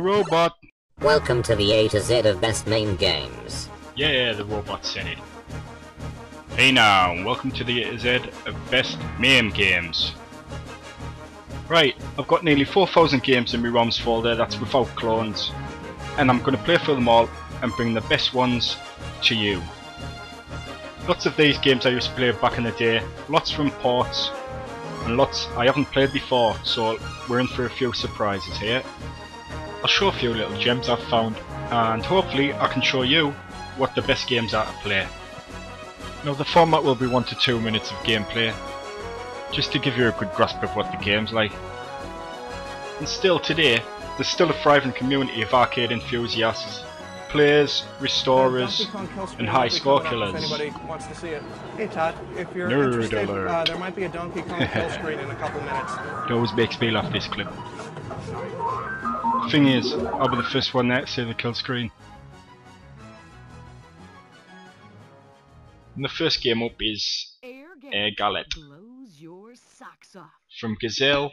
robot! Welcome to the A to Z of best MAME games. Yeah, the robot said it. Hey now, welcome to the A to Z of best MAME games. Right, I've got nearly 4,000 games in my ROMs folder, that's without clones. And I'm going to play through them all and bring the best ones to you. Lots of these games I used to play back in the day, lots from ports, and lots I haven't played before, so we're in for a few surprises here. I'll show a few little gems I've found, and hopefully I can show you what the best games are to play. Now the format will be 1 to 2 minutes of gameplay, just to give you a good grasp of what the game's like. And still today, there's still a thriving community of arcade enthusiasts, players, restorers, and high score killers. If anybody wants to see it. Hey Todd, if you're Nerd interested, alert. there might be a Donkey Kong kill screen in a couple minutes. It always makes me laugh, this clip. Thing is, I'll be the first one there to see the kill screen. And the first game up is Air Galette from Gazelle.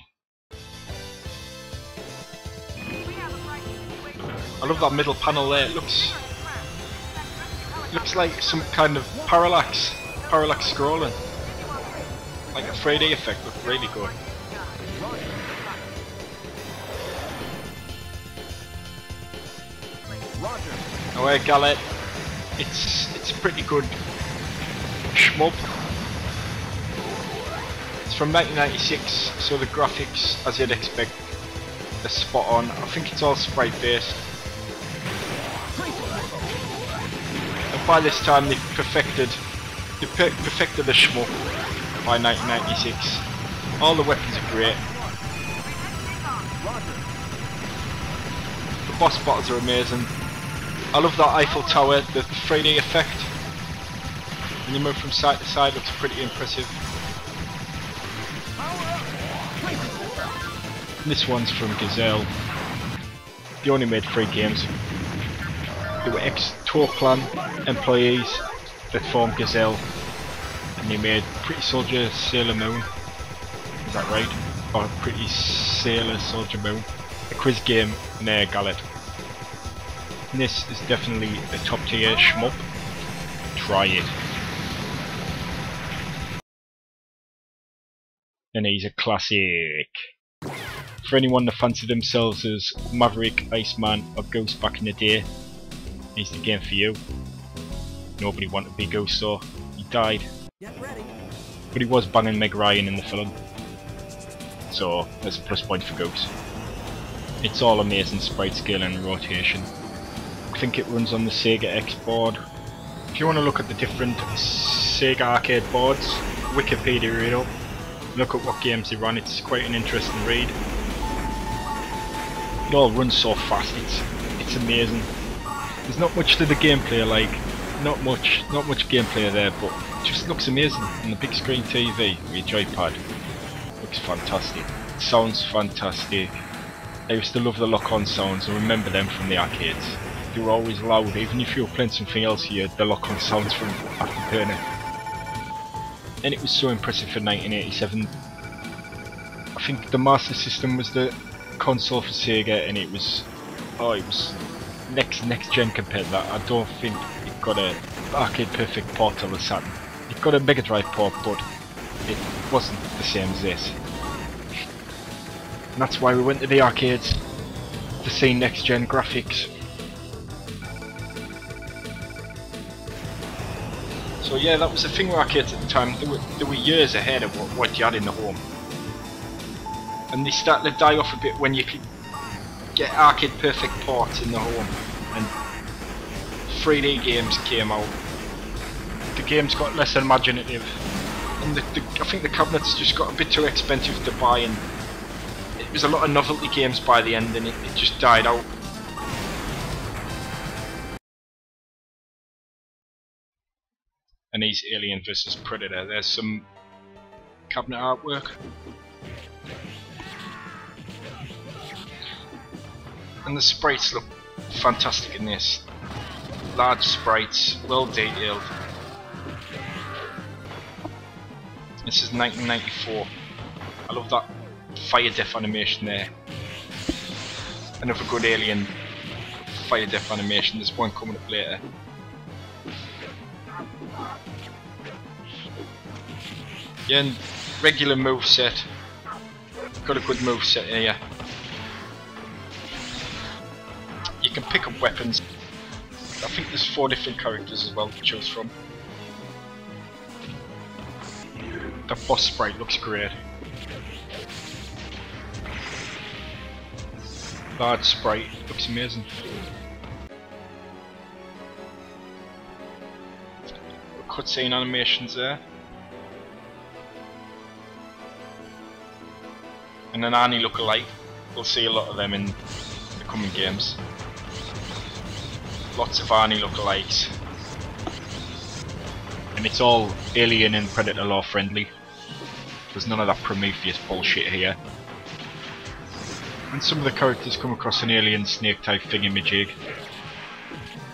I love that middle panel there. It looks like some kind of parallax scrolling, like a 3D effect. Looks really good. Oh, Air Galette. It's a pretty good shmup. It's from 1996, so the graphics, as you'd expect, are spot on. I think it's all sprite based. And by this time they've perfected the shmup by 1996. All the weapons are great. The boss battles are amazing. I love that Eiffel Tower, the 3D effect. When you move from side to side, looks pretty impressive. And this one's from Gazelle. They only made 3 games. They were ex-Tour Clan employees that formed Gazelle, and they made Pretty Soldier Sailor Moon. Is that right? Or Pretty Sailor Soldier Moon. A quiz game in Air Galette. And this is definitely a top tier shmup. Try it. And he's a classic. For anyone that fancied themselves as Maverick, Iceman or Ghost back in the day, he's the game for you. Nobody wanted to be Ghost, so he died. But he was banging Meg Ryan in the film, so there's a plus point for Ghost. It's all amazing sprite scale and rotation. I think it runs on the Sega X board. If you want to look at the different Sega arcade boards, Wikipedia it up. Look at what games they run, it's quite an interesting read. It all runs so fast, it's amazing. There's not much to the gameplay, like, not much gameplay there, but it just looks amazing on the big screen TV with your joypad. Looks fantastic. It sounds fantastic. I used to love the lock-on sounds, and remember them from the arcades. They were always loud, even if you were playing something else here, the lock-on sounds from Afterburner. And it was so impressive for 1987. I think the Master System was the console for Sega, and it was next gen compared to that. I don't think it got a arcade perfect port on the Saturn. It got a Mega Drive port, but it wasn't the same as this. And that's why we went to the arcades to see next gen graphics. So yeah, that was the thing with arcades at the time. They were years ahead of what you had in the home. And they started to die off a bit when you could get arcade perfect ports in the home. And 3D games came out. The games got less imaginative. And I think the cabinets just got a bit too expensive to buy, and it was a lot of novelty games by the end, and it just died out. And he's Alien vs Predator. There's some cabinet artwork. And the sprites look fantastic in this. Large sprites, well detailed. This is 1994. I love that fire death animation there. another good alien fire death animation. There's one coming up later. Yeah, and regular moveset. Got a good moveset here. You can pick up weapons. I think there's 4 different characters as well to choose from. The boss sprite looks great. Large sprite looks amazing. Cutscene animations there. And an Arnie lookalike. We'll see a lot of them in the coming games. Lots of Arnie lookalikes. And it's all Alien and Predator lore friendly. There's none of that Prometheus bullshit here. And some of the characters come across an alien snake type thingamajig.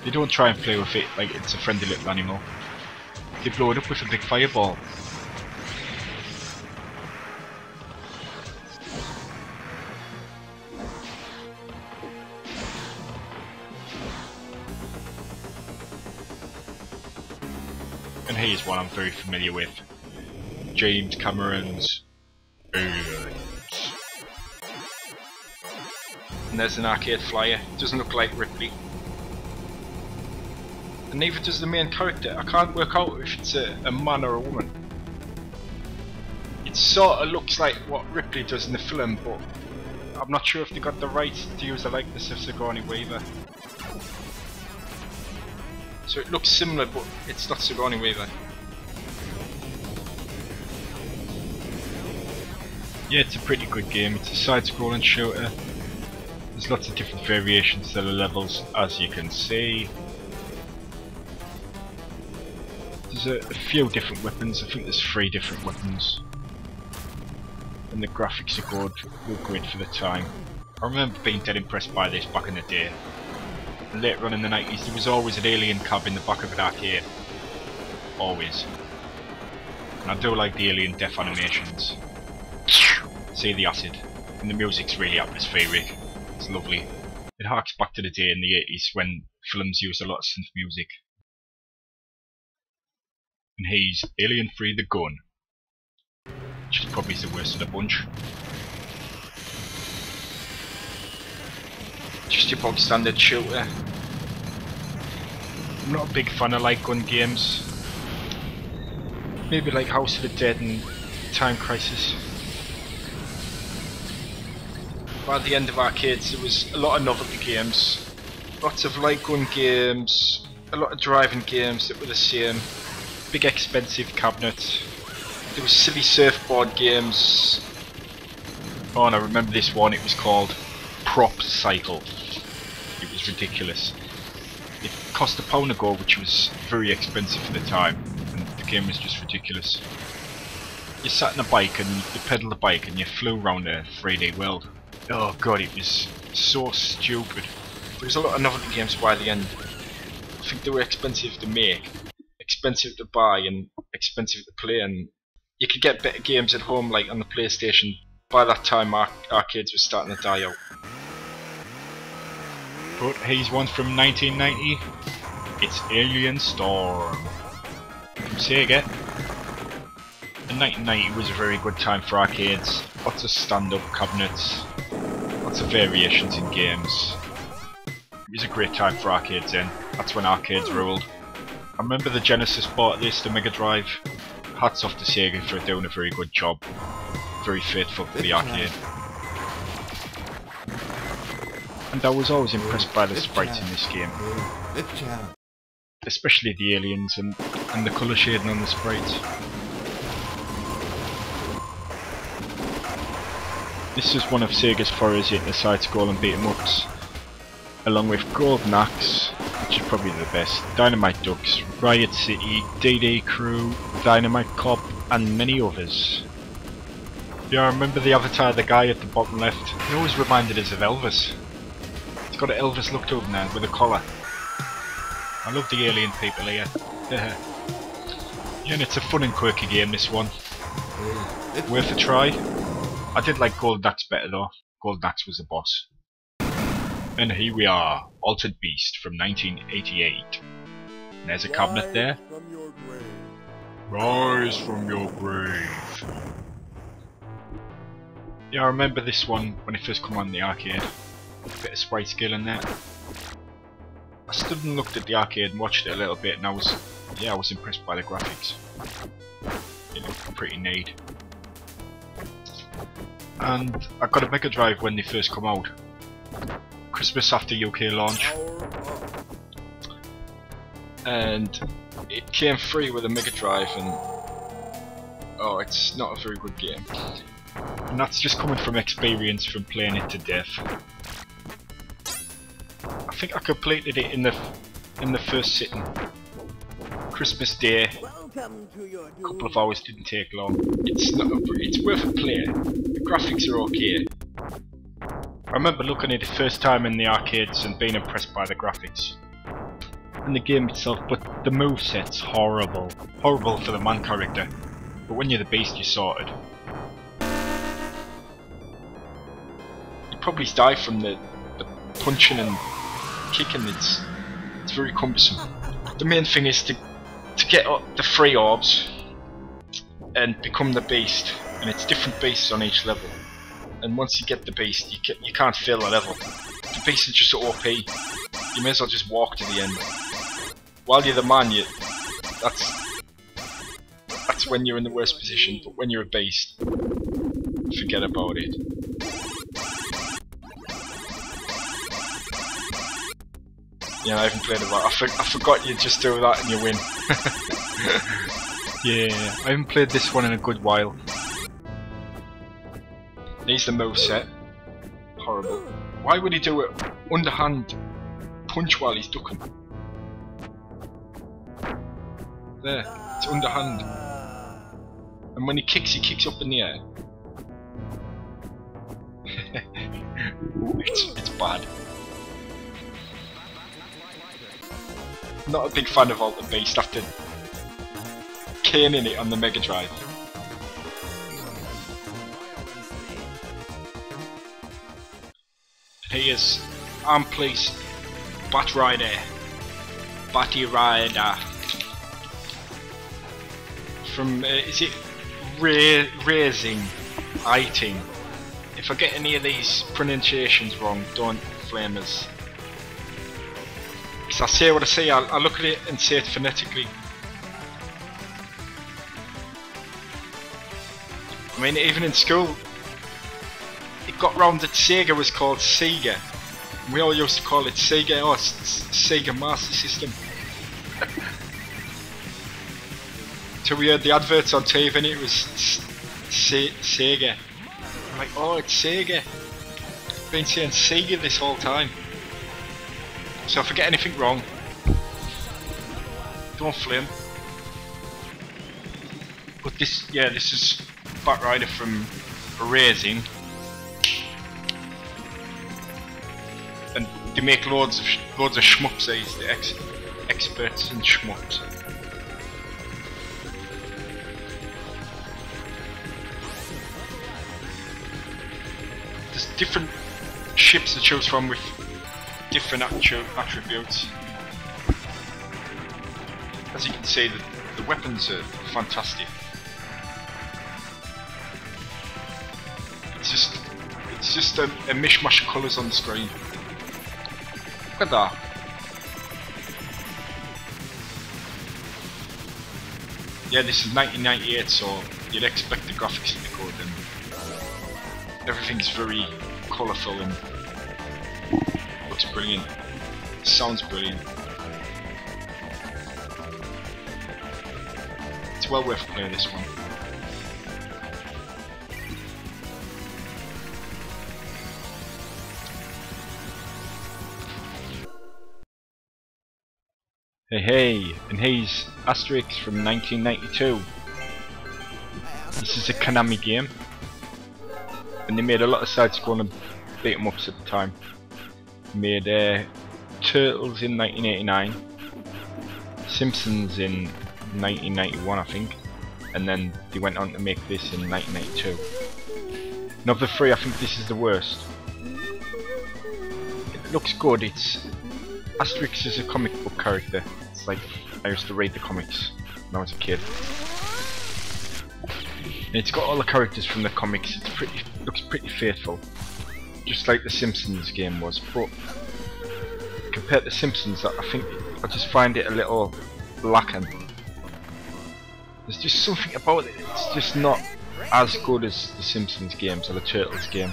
They don't try and play with it like it's a friendly little animal. They blow it up with a big fireball. And here's one I'm very familiar with. James Cameron's Aliens. And there's an arcade flyer. Doesn't look like Ripley. And neither does the main character. I can't work out if it's a man or a woman. It sort of looks like what Ripley does in the film, but I'm not sure if they got the rights to use the likeness of Sigourney Weaver. So it looks similar, but it's not Sigourney Weaver. Yeah, it's a pretty good game. It's a side-scrolling shooter. There's lots of different variations to the levels, as you can see. There's a few different weapons. I think there's 3 different weapons. And the graphics are good. Real great for the time. I remember being dead impressed by this back in the day. Later on in the 90s there was always an alien cab in the back of an arcade. Always. And I do like the alien death animations. See the acid. And the music's really atmospheric. It's lovely. It harks back to the day in the 80s when films used a lot of synth music. And he's Alien Free the Gun. Which probably is the worst of the bunch. Just your bog standard shooter. I'm not a big fan of light gun games. Maybe like House of the Dead and Time Crisis. By the end of arcades there was a lot of novelty games. Lots of light gun games, a lot of driving games that were the same. Big expensive cabinets. There was silly surfboard games. Oh, and I remember this one, it was called Prop Cycle. It was ridiculous. It cost £1 a go, which was very expensive for the time, and the game was just ridiculous. You sat on a bike and you pedalled the bike and you flew around a 3D world. Oh god, it was so stupid. There was a lot of novelty games by the end. I think they were expensive to make, expensive to buy and expensive to play, and you could get better games at home like on the PlayStation. By that time arcades were starting to die out. But here's one from 1990. It's Alien Storm from Sega. And 1990 was a very good time for arcades. Lots of stand-up cabinets, lots of variations in games. It was a great time for arcades then. That's when arcades ruled. I remember the Genesis bought this, the Mega Drive. Hats off to Sega for doing a very good job. Very faithful to the arcade. And I was always impressed by the sprites in this game. Especially the aliens and the colour shading on the sprites. This is one of Sega's forays into side-scrolling beat-em-ups, along with Golden Axe, which is probably the best, Dynamite Ducks, Riot City, DD Crew, Dynamite Cop, and many others. Yeah, I remember the avatar of the guy at the bottom left. He always reminded us of Elvis. He's got an Elvis look to him now, with a collar. I love the alien people here. Yeah, and it's a fun and quirky game, this one. Worth a try. I did like Golden Axe better though. Golden Axe was the boss. And here we are, Altered Beast from 1988. And there's a cabinet there. Rise from your grave. Yeah, I remember this one when it first came on the arcade. Bit of sprite skill in there. I stood and looked at the arcade and watched it a little bit, and I was impressed by the graphics. It looked pretty neat. And I got a Mega Drive when they first come out. Christmas after UK launch. And it came free with a Mega Drive, and oh, it's not a very good game. And that's just coming from experience from playing it to death. I think I completed it in the first sitting. Christmas Day. A couple of hours, didn't take long. It's worth a play. The graphics are okay. I remember looking at it the first time in the arcades and being impressed by the graphics. And the game itself, but the moveset's horrible. Horrible for the man character. But when you're the beast, you're sorted. You probably die from the punching and kicking. It's very cumbersome. The main thing is to get the 3 orbs and become the beast. And it's different beasts on each level. And once you get the beast, you can't fail a level. The beast is just OP. You may as well just walk to the end. While you're the man, that's when you're in the worst position. But when you're a beast, forget about it. Yeah, I haven't played it well. I forgot you just do that and you win. Yeah, I haven't played this one in a good while. Here's the moveset. Horrible. Why would he do it underhand punch while he's ducking? There, it's underhand. And when he kicks up in the air. It's bad. Not a big fan of Altered Beast after caning it on the Mega Drive. Here's Ampley's Bat Rider. Batty Rider. From, is it Raising? Iting? If I get any of these pronunciations wrong, don't flame us. Because I say what I say, I look at it and say it phonetically. I mean, even in school, it got round that Sega was called Sega. We all used to call it Sega. Oh, it's Sega Master System. Till we heard the adverts on TV and it was Sega. I'm like, oh, it's Sega. I've been saying Sega this whole time. So if I get anything wrong, don't flame. But this is Bat Rider from Raising. And they make loads of shmups, these, the experts in shmups. There's different ships to choose from with different attributes. As you can see, the weapons are fantastic. It's just a mishmash of colours on the screen. Look at that. Yeah, this is 1998, so you'd expect the graphics to be good, and everything's very colourful and looks brilliant. Sounds brilliant. It's well worth playing this one. Hey, and here's Asterix from 1992. This is a Konami game, and they made a lot of side-scrolling and beat 'em ups at the time. Made Turtles in 1989, Simpsons in 1991 I think, and then they went on to make this in 1992. And of the three, I think this is the worst. looks good. It's Asterix is a comic book character. It's like I used to read the comics when I was a kid. And it's got all the characters from the comics. Looks pretty faithful, just like the Simpsons game was. But compared to Simpsons, I think I just find it a little lacking. There's just something about it. It's just not as good as the Simpsons games or the Turtles game.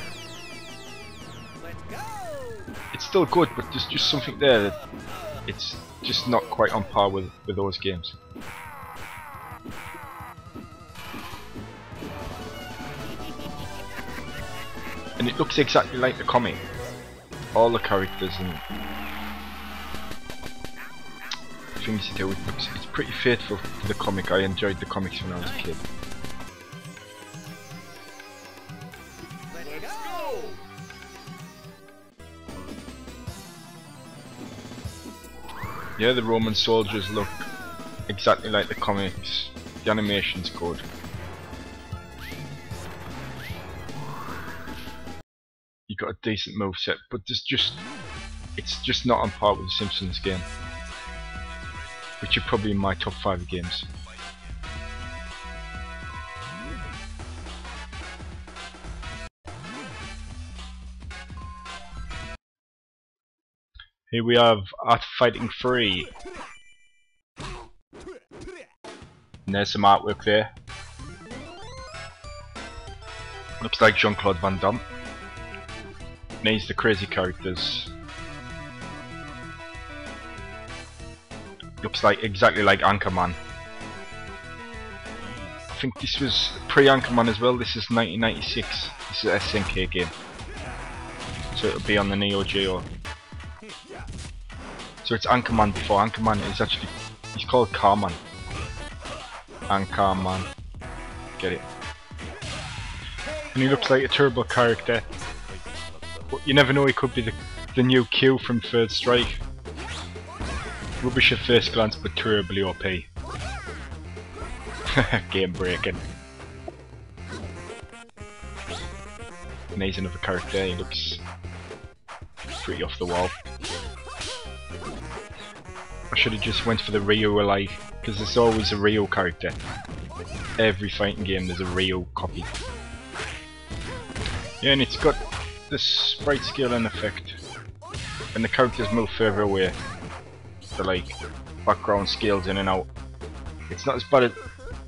It's still good, but there's just something there that it's just not quite on par with those games. And it looks exactly like the comic. All the characters and things you do, it's pretty faithful to the comic. I enjoyed the comics when I was a kid. Yeah, the Roman soldiers look exactly like the comics. The animation's good. You got a decent moveset, but it's just not on par with the Simpsons game, which are probably in my top 5 games. Here we have Art Fighting 3. And there's some artwork there. Looks like Jean-Claude Van Damme. And he's the crazy characters. Looks like exactly like Anchorman. I think this was pre-Anchorman as well. This is 1996. This is an SNK game, so it'll be on the Neo Geo. So it's Anchorman before. Anchorman is actually, he's called Carman. Anchorman. Get it? And he looks like a turbo character. But you never know, he could be the new Q from Third Strike. Rubbish at first glance, but terribly OP. Game breaking. And he's another character, he looks pretty off the wall. I should have just went for the Ryu alike, because there's always a Ryu character. Every fighting game there's a Ryu copy. Yeah, and it's got this sprite scaling effect. When the characters move further away, the like background scales in and out. It's not as bad as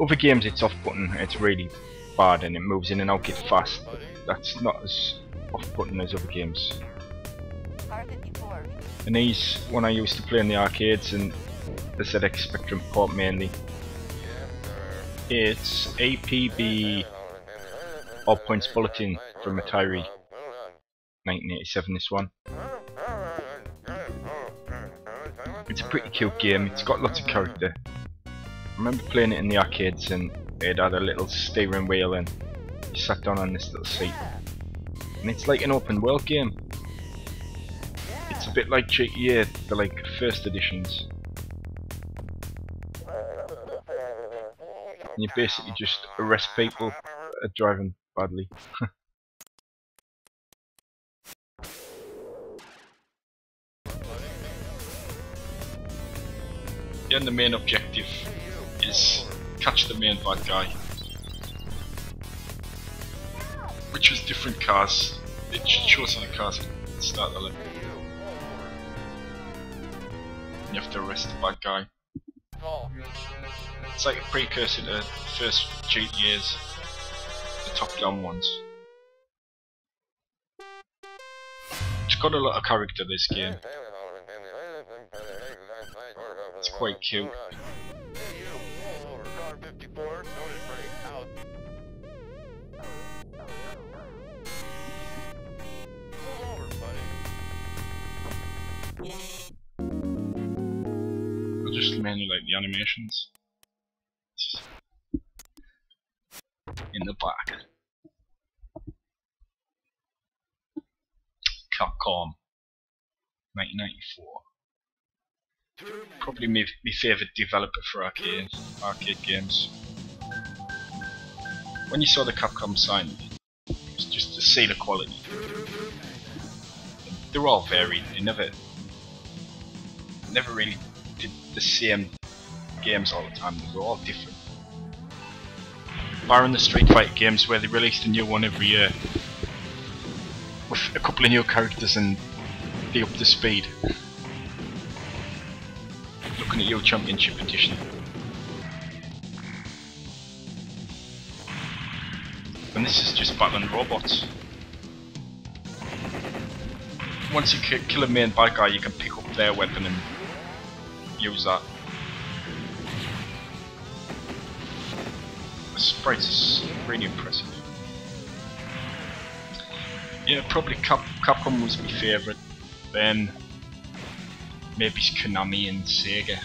other games. It's off-putting. It's really bad, and it moves in and out get fast. But that's not as off-putting as other games. And these one I used to play in the arcades and the ZX Spectrum port mainly. It's APB All Points Bulletin from Atari. 1987 this one. It's a pretty cute game, it's got lots of character. I remember playing it in the arcades and it had a little steering wheel and you sat down on this little seat. And it's like an open world game. It's a bit like GTA, the like first editions. And you basically just arrest people that are driving badly. And the main objective is catch the main bad guy, which is different cars. It shows on the cars at the start of the level. You have to arrest the bad guy. It's like a precursor to the first GTAs, the top-down ones. It's got a lot of character, this game. It's quite cute. I just mainly like the animations. In the back. Capcom 1994. Probably my favourite developer for arcade games. When you saw the Capcom sign, it was just to see the quality. they're all varied. They never really did the same games all the time. They were all different. Barring the Street Fighter games where they released a new one every year with a couple of new characters and they upped the speed. Looking at your Championship Edition. And this is just battling robots. Once you kill a main bad guy, you can pick up their weapon and use that. The sprites is really impressive. Yeah, probably Capcom was my favourite. Then maybe Konami and Sega.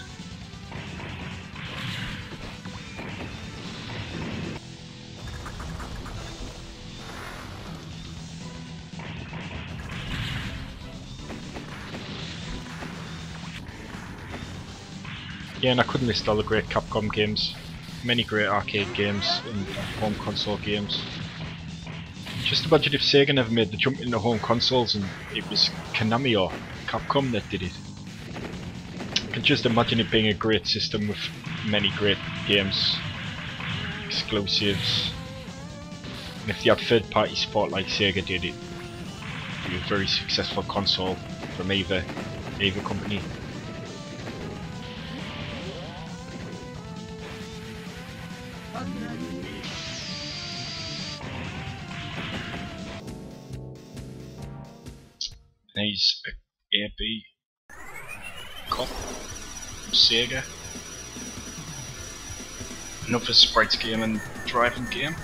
Yeah, and I couldn't list all the great Capcom games. Many great arcade games and home console games. Just imagine if Sega never made the jump into home consoles and it was Konami or Capcom that did it. I can just imagine it being a great system with many great games, exclusives. And if they had third party support like Sega did, it would be a very successful console from either company. There's a AB Cop from Sega. Another sprites game and driving game.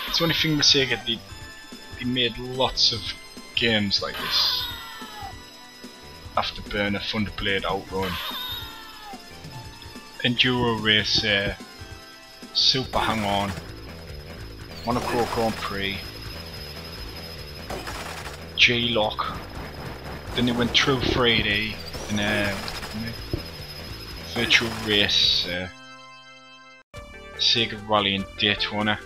It's the only thing with Sega, they made lots of games like this. Afterburner, Thunderblade, Outrun, Enduro Racer, Super Hang-On, Monaco Grand Prix, J-Lock, then they went through 3D and Virtual Race, Sega Rally and Daytona.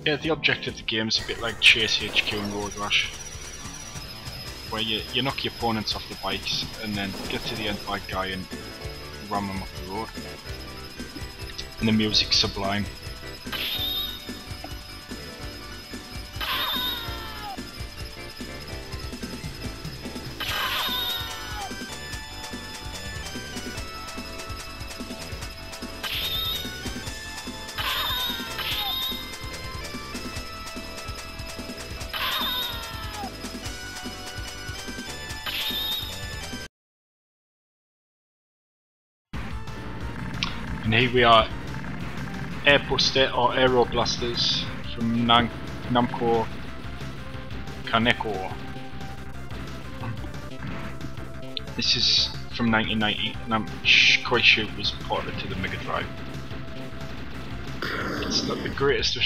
Yeah, the objective of the game is a bit like Chase HQ and Road Rash, where you knock your opponents off the bikes and then get to the end bike guy and ram them off the road. And the music's sublime. And here we are, Airbuster or Aero Blasters from Namco Kaneko. This is from 1990 and I'm quite sure it was ported to the Mega Drive. It's not the greatest of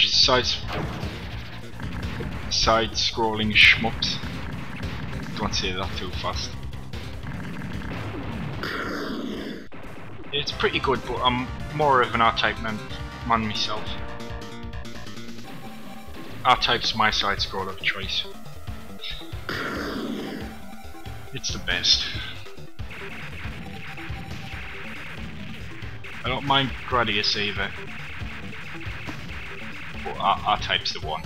side-scrolling shmups. Don't say that too fast. It's pretty good, but I'm more of an R-Type man myself. R-Type's my side-scroller of choice. It's the best. I don't mind Gradius either, but R-Type's the one.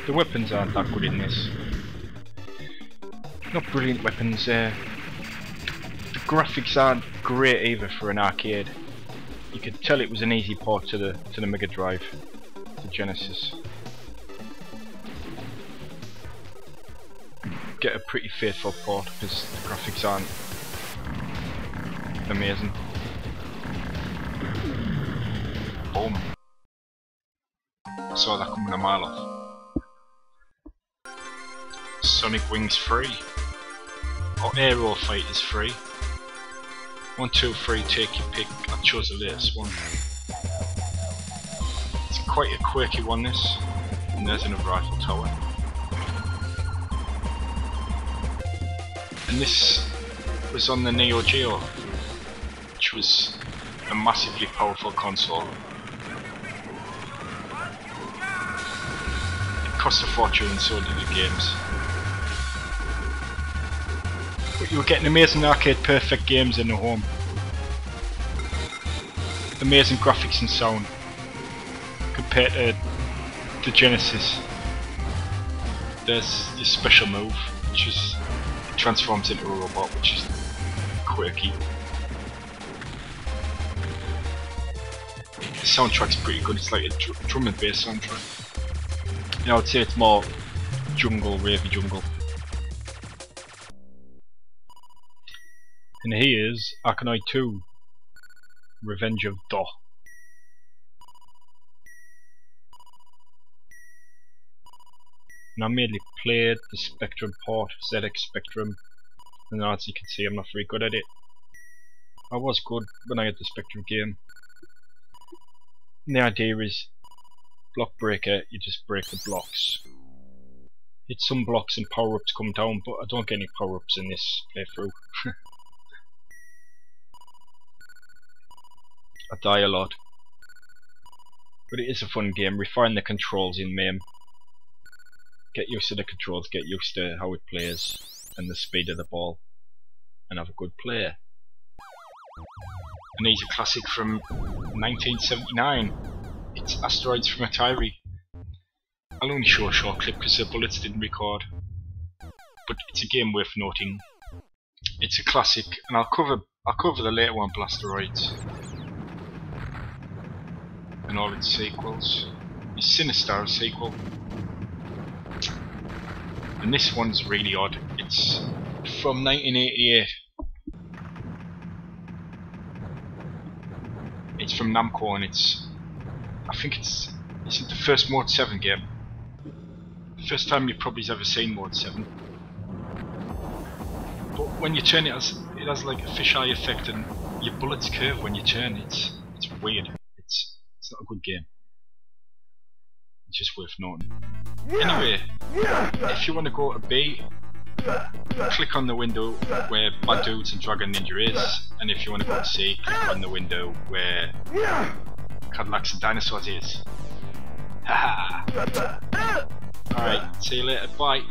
The weapons aren't that good in this. Not brilliant weapons. The graphics aren't great either for an arcade. You could tell it was an easy port to the Mega Drive, the Genesis. Get a pretty faithful port because the graphics aren't amazing. Boom! I saw that coming a mile off. Sonic Wings free. Or Aero Fight is free. 1, 2, 3, take your pick. I chose the latest one. It's quite a quirky one, this. And there's another Eiffel Tower. And this was on the Neo Geo. which was a massively powerful console. It cost a fortune, and so did the games. But you were getting amazing arcade perfect games in the home. Amazing graphics and sound compared to the Genesis. There's this special move, which is it transforms into a robot, which is quirky. The soundtrack's pretty good. It's like a drum and bass soundtrack. Yeah, I would say it's more jungle, ravey jungle. And here's Arkanoid 2, Revenge of Do. And I mainly played the Spectrum port, ZX Spectrum, and as you can see I'm not very good at it. I was good when I had the Spectrum game. And the idea is, block breaker, you just break the blocks. Hit some blocks and power-ups come down, but I don't get any power-ups in this playthrough. I die a lot. But it is a fun game. Refine the controls in MAME. Get used to the controls, get used to how it plays, and the speed of the ball, and have a good play. And here's a classic from 1979. It's Asteroids from Atari. I'll only show a short clip because the bullets didn't record. But it's a game worth noting. It's a classic, and I'll cover the later one, Blasteroids, and all its sequels. It's Sinistar sequel. And this one's really odd. It's from 1988. It's from Namco, and I think it's the first Mode 7 game. The first time you probably ever seen Mode 7. But when you turn it has like a fisheye effect, and your bullets curve when you turn. It's weird. It's not a good game. It's just worth noting. Anyway, if you want to go to B, click on the window where Bad Dudes and Dragon Ninja is, and if you want to go to C, click on the window where Cadillacs and Dinosaurs is. Haha! Alright, see you later, bye!